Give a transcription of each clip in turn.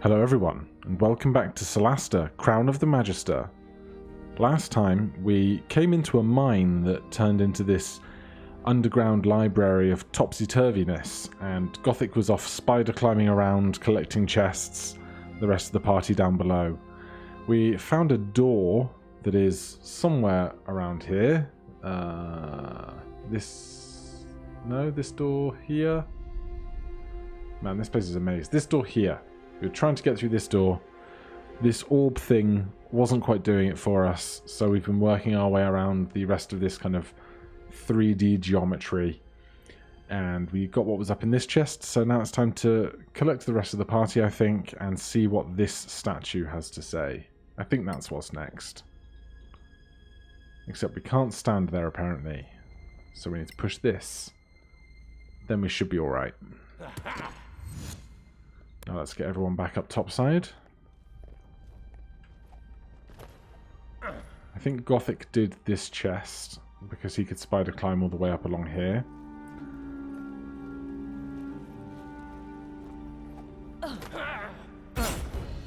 Hello everyone, and welcome back to Solasta Crown of the Magister. Last time we came into a mine that turned into this underground library of topsy-turviness, and Gothic was off spider climbing around, collecting chests, the rest of the party down below. We found a door that is somewhere around here. This door here? Man, this place is a maze. This door here. We were trying to get through this door. This orb thing wasn't quite doing it for us, so we've been working our way around the rest of this kind of 3D geometry. And we got what was up in this chest, so now it's time to collect the rest of the party, I think, and see what this statue has to say. I think that's what's next. Except we can't stand there, apparently. So we need to push this. Then we should be alright. Now let's get everyone back up topside. I think Gothic did this chest because he could spider climb all the way up along here.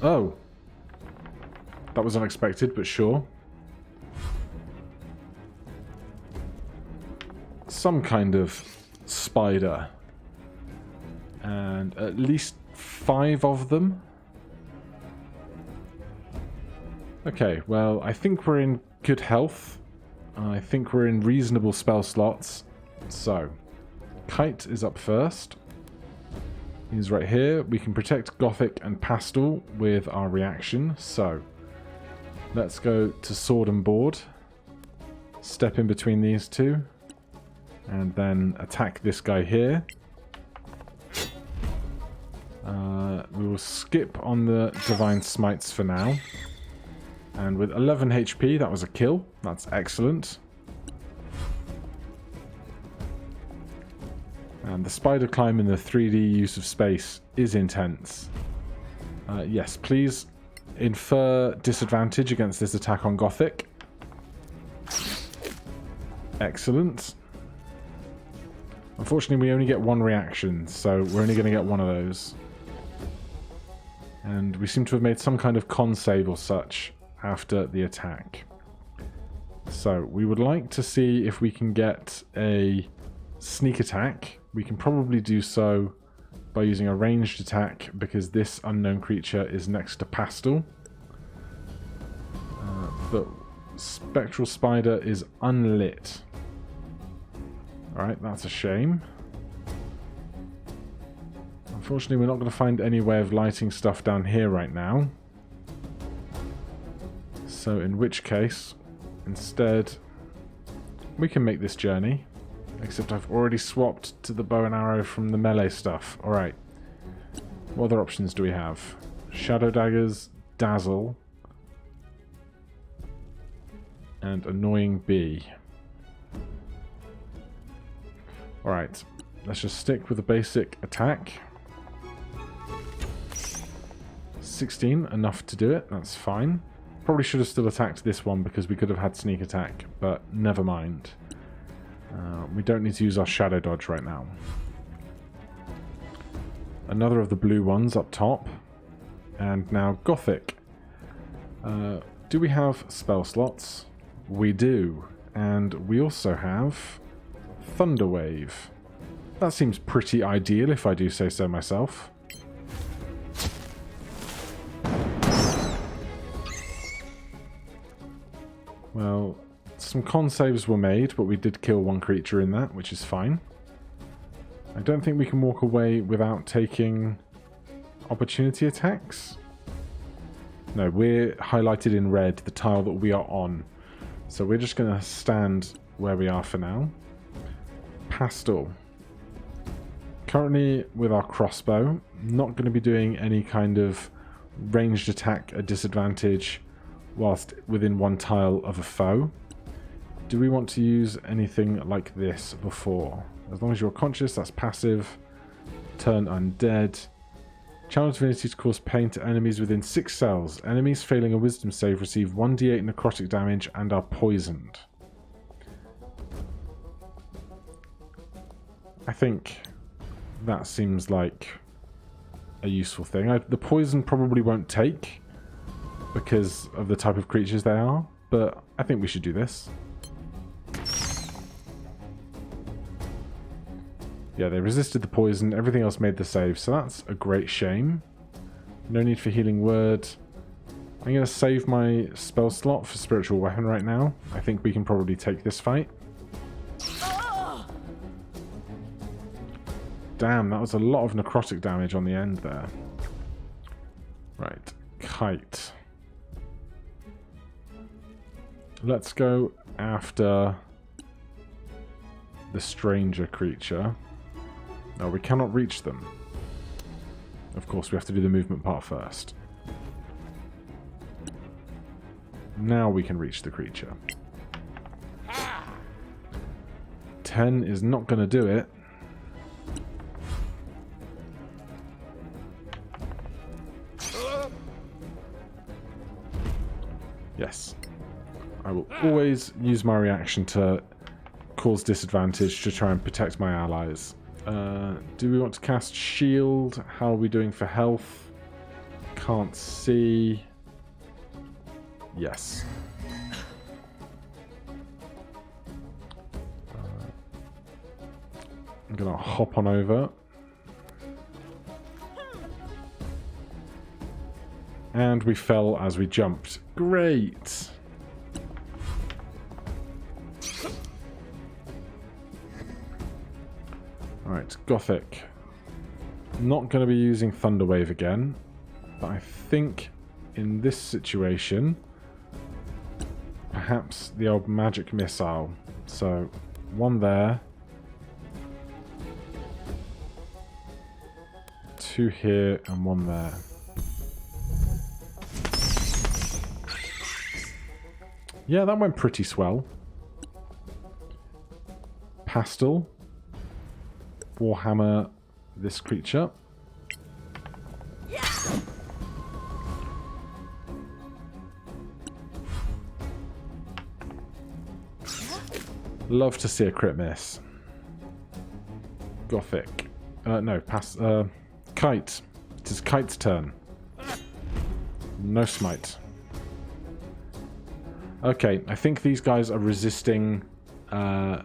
Oh. That was unexpected, but sure. Some kind of spider. And at least 5 of them. Okay, well, I think we're in good health. I think we're in reasonable spell slots. So, Kite is up first. He's right here. We can protect Gothic and Pastel with our reaction. So, let's go to Sword and Board. Step in between these two. And then attack this guy here. We will skip on the Divine Smites for now. And with 11 HP, that was a kill. That's excellent. And the spider climb in the 3D use of space is intense. Yes, please infer disadvantage against this attack on Gothic. Excellent. Unfortunately, we only get one reaction, so we're only going to get one of those. And we seem to have made some kind of con save or such after the attack. So we would like to see if we can get a sneak attack. We can probably do so by using a ranged attack because this unknown creature is next to Pastel. The Spectral Spider is unlit. Alright, that's a shame. Unfortunately, we're not going to find any way of lighting stuff down here right now. So in which case, instead, we can make this journey. Except I've already swapped to the bow and arrow from the melee stuff. Alright. What other options do we have? Shadow Daggers, Dazzle, and Annoying Bee. Alright, let's just stick with the basic attack. 16, enough to do it, that's fine. Probably should have still attacked this one because we could have had sneak attack, but never mind. We don't need to use our shadow dodge right now. Another of the blue ones up top. And now Gothic. Do we have spell slots? We do. And we also have Thunder Wave. That seems pretty ideal if I do say so myself. Well, some con saves were made, but we did kill one creature in that, which is fine. I don't think we can walk away without taking opportunity attacks. No, we're highlighted in red, the tile that we are on. So we're just going to stand where we are for now. Pastel. Currently with our crossbow, not going to be doing any kind of ranged attack at disadvantage whilst within one tile of a foe. Do we want to use anything like this before? As long as you're conscious, that's passive. Turn undead. Channel divinity to cause pain to enemies within 6 cells. Enemies failing a wisdom save receive 1d8 necrotic damage and are poisoned. I think that seems like a useful thing. The poison probably won't take because of the type of creatures they are, but I think we should do this. Yeah, they resisted the poison, everything else made the save, so that's a great shame. No need for healing word. I'm going to save my spell slot for spiritual weapon right now. I think we can probably take this fight. Damn, that was a lot of necrotic damage on the end there. Right, kite. Let's go after the stranger creature. No, we cannot reach them. Of course, we have to do the movement part first. Now we can reach the creature. 10 is not going to do it. Yes. I will always use my reaction to cause disadvantage to try and protect my allies. Do we want to cast shield? How are we doing for health? Can't see. Yes. I'm gonna hop on over. And we fell as we jumped. Great! Alright, Gothic. Not going to be using Thunderwave again, but I think in this situation, perhaps the old magic missile. So, one there. 2 here and 1 there. Yeah, that went pretty swell. Pastel. Warhammer this creature. Love to see a crit miss. Gothic. No, Kite. It is Kite's turn. No smite. Okay, I think these guys are resisting... yeah,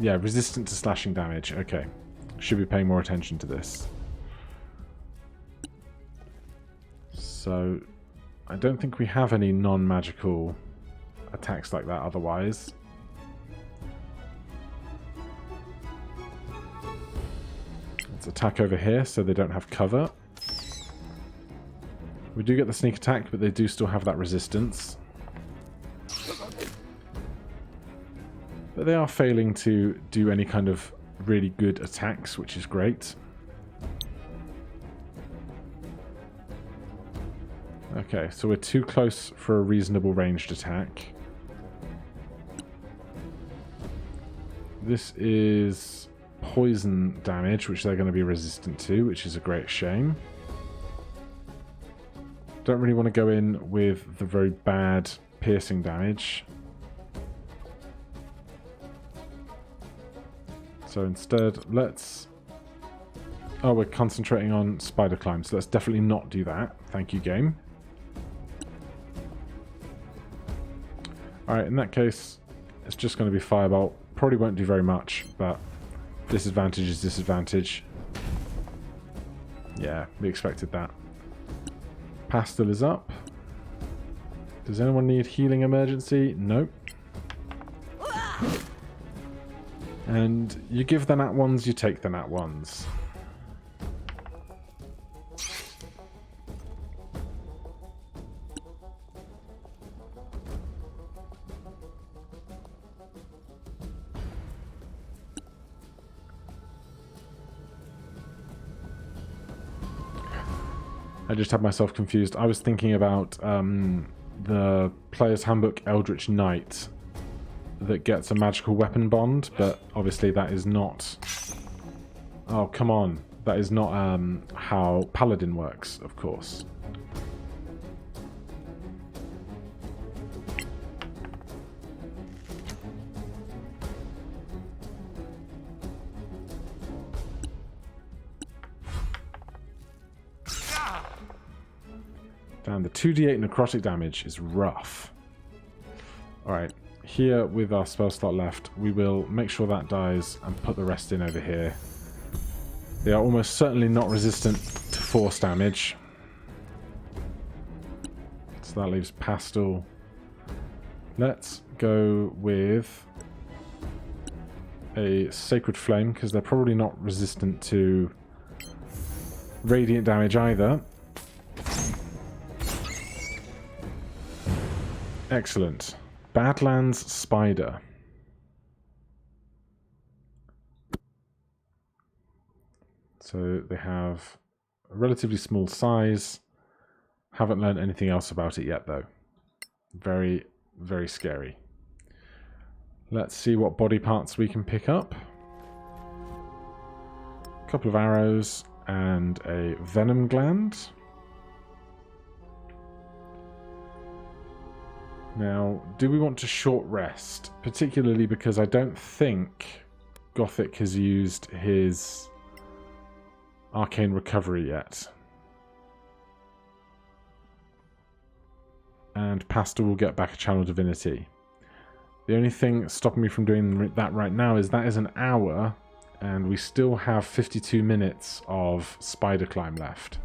resistant to slashing damage. Okay. Should be paying more attention to this. So, I don't think we have any non-magical attacks like that otherwise. Let's attack over here so they don't have cover. We do get the sneak attack, but they do still have that resistance. But they are failing to do any kind of really good attacks, which is great. Okay, so we're too close for a reasonable ranged attack. This is poison damage, which they're going to be resistant to, which is a great shame. Don't really want to go in with the very bad piercing damage. So instead, let's... Oh, we're concentrating on spider climb, so let's definitely not do that. Thank you, game. Alright, in that case, it's just going to be Firebolt. Probably won't do very much, but disadvantage is disadvantage. Yeah, we expected that. Pastel is up. Does anyone need healing emergency? Nope. And you give the nat ones, you take the nat ones. I just had myself confused. I was thinking about the Player's Handbook Eldritch Knight that gets a magical weapon bond, but obviously that is not... Oh, come on. That is not how Paladin works, of course. Damn, the 2d8 necrotic damage is rough. Alright, here with our spell slot left, we will make sure that dies and put the rest in over here. They are almost certainly not resistant to force damage. So that leaves Pastel. Let's go with a Sacred Flame, because they're probably not resistant to radiant damage either. Excellent. Badlands Spider. So they have a relatively small size. Haven't learned anything else about it yet, though. Very, very scary. Let's see what body parts we can pick up. A couple of arrows and a venom gland. Now, do we want to short rest? Particularly because I don't think Gothic has used his arcane recovery yet. And Pastor will get back a channel divinity. The only thing stopping me from doing that right now is that is an hour, and we still have 52 minutes of spider climb left.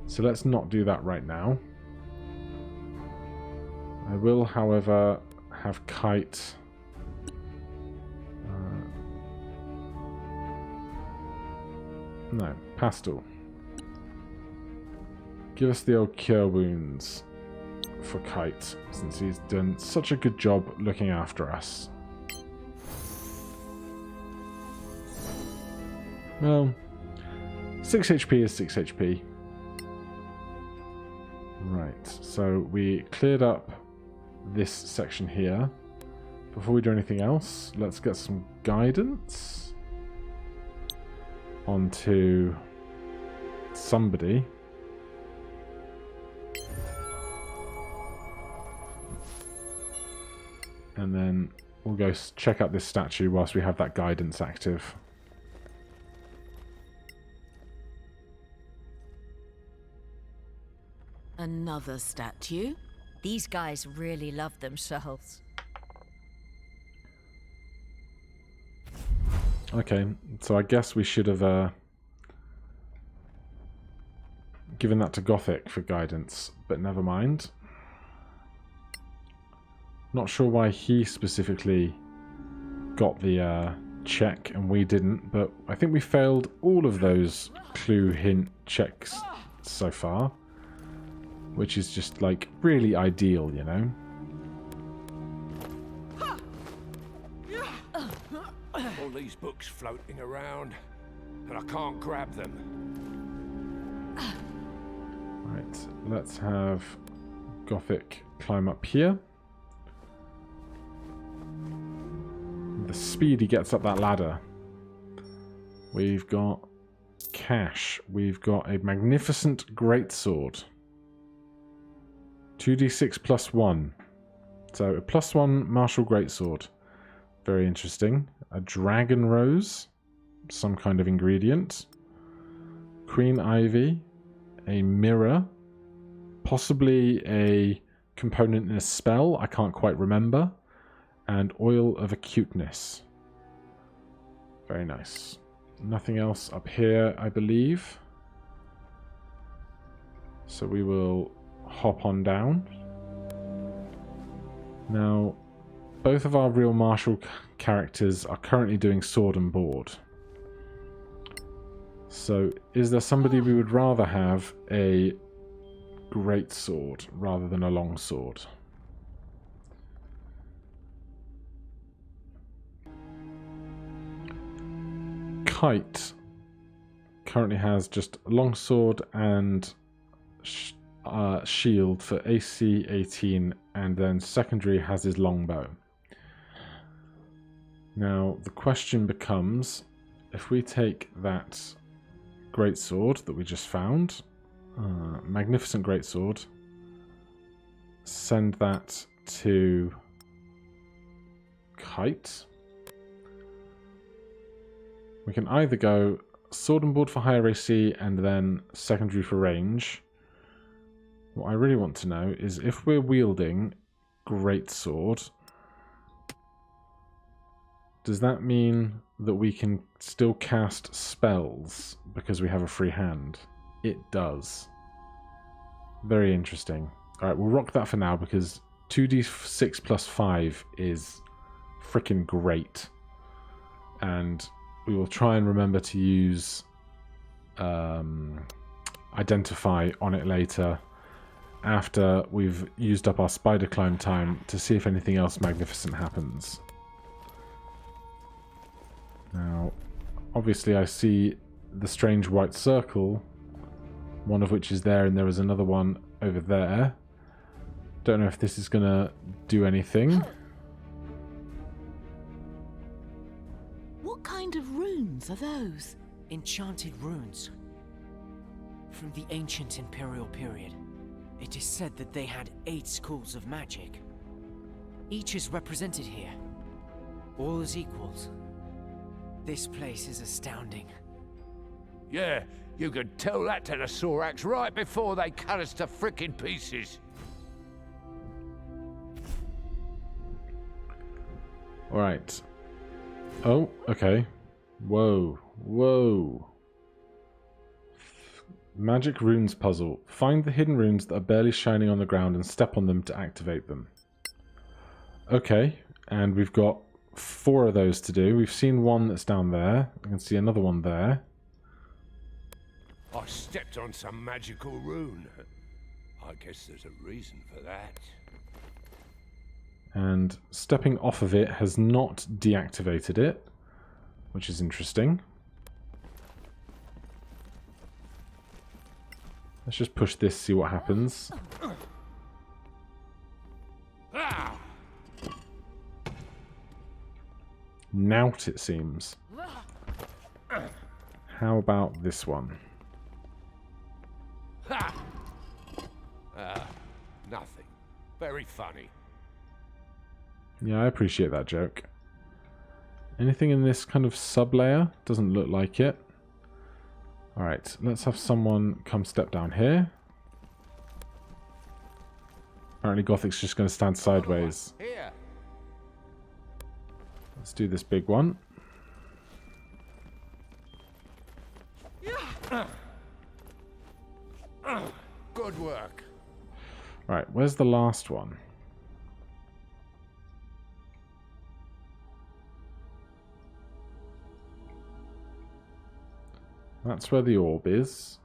So let's not do that right now. I will, however, have Kite. No, Pastel. Give us the old cure wounds for Kite, since he's done such a good job looking after us. Well, 6 HP is 6 HP. Right, so we cleared up this section here. Before we do anything else, let's get some guidance onto somebody. And then we'll go check out this statue whilst we have that guidance active. Another statue? These guys really love themselves. Okay, so I guess we should have given that to Gothic for guidance, but never mind. Not sure why he specifically got the check and we didn't, but I think we failed all of those clue hint checks so far, which is just like really ideal, you know? All these books floating around, and I can't grab them. Right, let's have Gothic climb up here. The speed he gets up that ladder. We've got cash. We've got a magnificent greatsword. 2d6 plus 1. So a plus 1 martial greatsword. Very interesting. A dragon rose. Some kind of ingredient. Queen ivy. A mirror. Possibly a component in a spell. I can't quite remember. And oil of acuteness. Very nice. Nothing else up here, I believe. So we will hop on down. Now, both of our real martial characters are currently doing sword and board. So, is there somebody we would rather have a great sword rather than a long sword? Kite currently has just a long sword and shield for AC 18, and then secondary has his longbow. Now the question becomes, if we take that greatsword that we just found, magnificent greatsword, send that to Kite. We can either go sword and board for higher AC and then secondary for range, What I really want to know is if we're wielding Greatsword, does that mean that we can still cast spells because we have a free hand? It does. Very interesting. Alright, we'll rock that for now because 2d6 plus 5 is freaking great. And we will try and remember to use Identify on it later after we've used up our spider climb time to see if anything else magnificent happens. Now, obviously I see the strange white circle, one of which is there, and there is another one over there. Don't know if this is going to do anything. What kind of runes are those? Enchanted runes. From the ancient Imperial period. It is said that they had 8 schools of magic. Each is represented here. All as equals. This place is astounding. Yeah, you could tell that to the Sorax right before they cut us to frickin' pieces. Alright. Oh, okay. Whoa. Whoa. Magic runes puzzle. Find the hidden runes that are barely shining on the ground and step on them to activate them. Okay, and we've got 4 of those to do. We've seen one that's down there. I can see another one there. I stepped on some magical rune. I guess there's a reason for that. And stepping off of it has not deactivated it, which is interesting. Let's just push this, see what happens. Nout, it seems. How about this one? Nothing. Very funny. Yeah, I appreciate that joke. Anything in this kind of sub-layer? Doesn't look like it. Alright, let's have someone come step down here. Apparently Gothic's just going to stand sideways. Here. Let's do this big one. Good work. Right, where's the last one? That's where the orb is.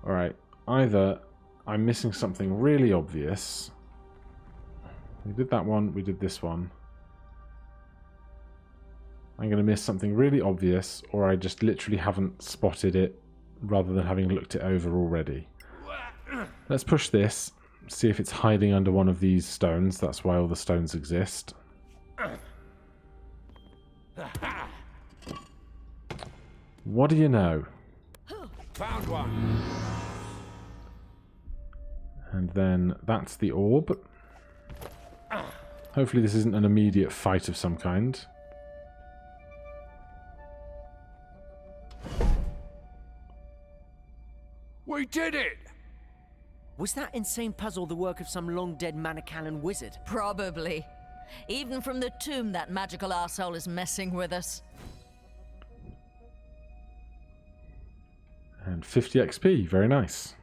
Alright, either I'm missing something really obvious. We did that one, we did this one. I'm going to miss something really obvious, or I just literally haven't spotted it rather than having looked it over already. Let's push this, see if it's hiding under one of these stones. That's why all the stones exist. What do you know? Found one. And then that's the orb. Hopefully this isn't an immediate fight of some kind. We did it! Was that insane puzzle the work of some long-dead Manicalan wizard? Probably. Even from the tomb, that magical arsehole is messing with us. And 50 XP, very nice.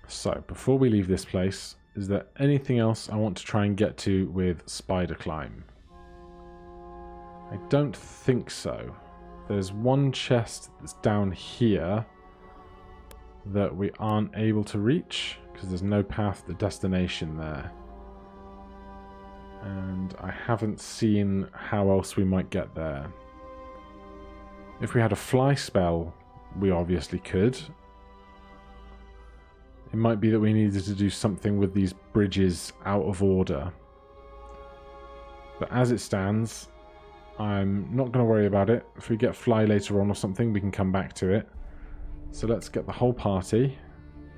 So, before we leave this place, is there anything else I want to try and get to with Spider Climb? I don't think so. There's one chest that's down here that we aren't able to reach because there's no path to destination there. And I haven't seen how else we might get there. If we had a fly spell, we obviously could. It might be that we needed to do something with these bridges out of order. But as it stands, I'm not going to worry about it. If we get fly later on or something, we can come back to it. So let's get the whole party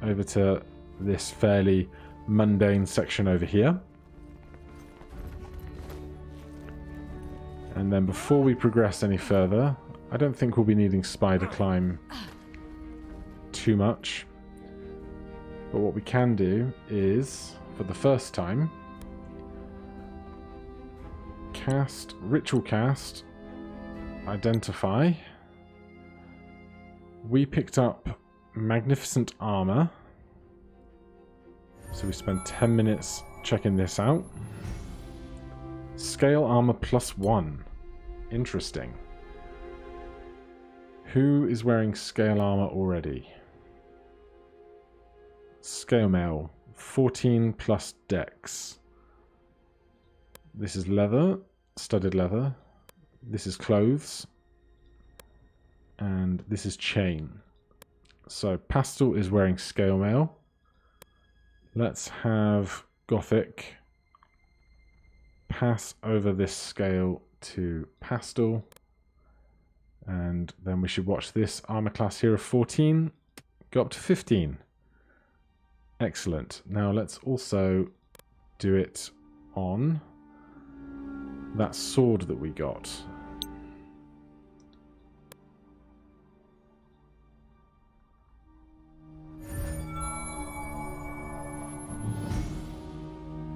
over to this fairly mundane section over here. And then before we progress any further, I don't think we'll be needing spider climb too much. But what we can do is, for the first time, cast, ritual cast, identify. We picked up magnificent armor. So we spent 10 minutes checking this out. Scale armor +1. Interesting. Who is wearing scale armor already? Scale mail. 14 plus dex. This is leather. Studded leather. This is clothes. And this is chain. So Pastel is wearing scale mail. Let's have Gothic pass over this scale to Pastel. And then we should watch this armor class here of 14 go up to 15. Excellent. Now let's also do it on that sword that we got.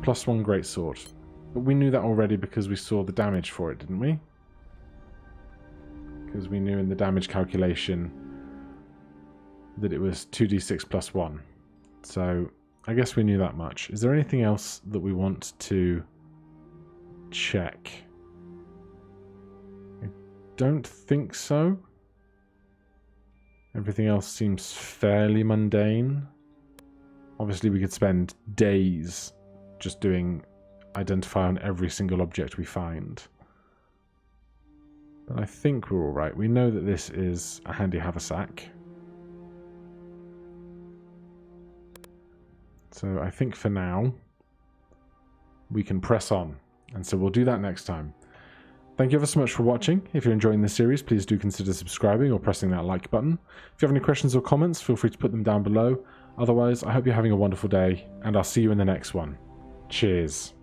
+1 greatsword. But we knew that already because we saw the damage for it, didn't we? Because we knew in the damage calculation that it was 2d6 +1. So I guess we knew that much. Is there anything else that we want to check? I don't think so. Everything else seems fairly mundane. Obviously we could spend days just doing identify on every single object we find. But I think we're alright. We know that this is a handy haversack. So I think for now we can press on. And so we'll do that next time. Thank you ever so much for watching. If you're enjoying this series, please do consider subscribing or pressing that like button. If you have any questions or comments, feel free to put them down below. Otherwise, I hope you're having a wonderful day, and I'll see you in the next one. Cheers.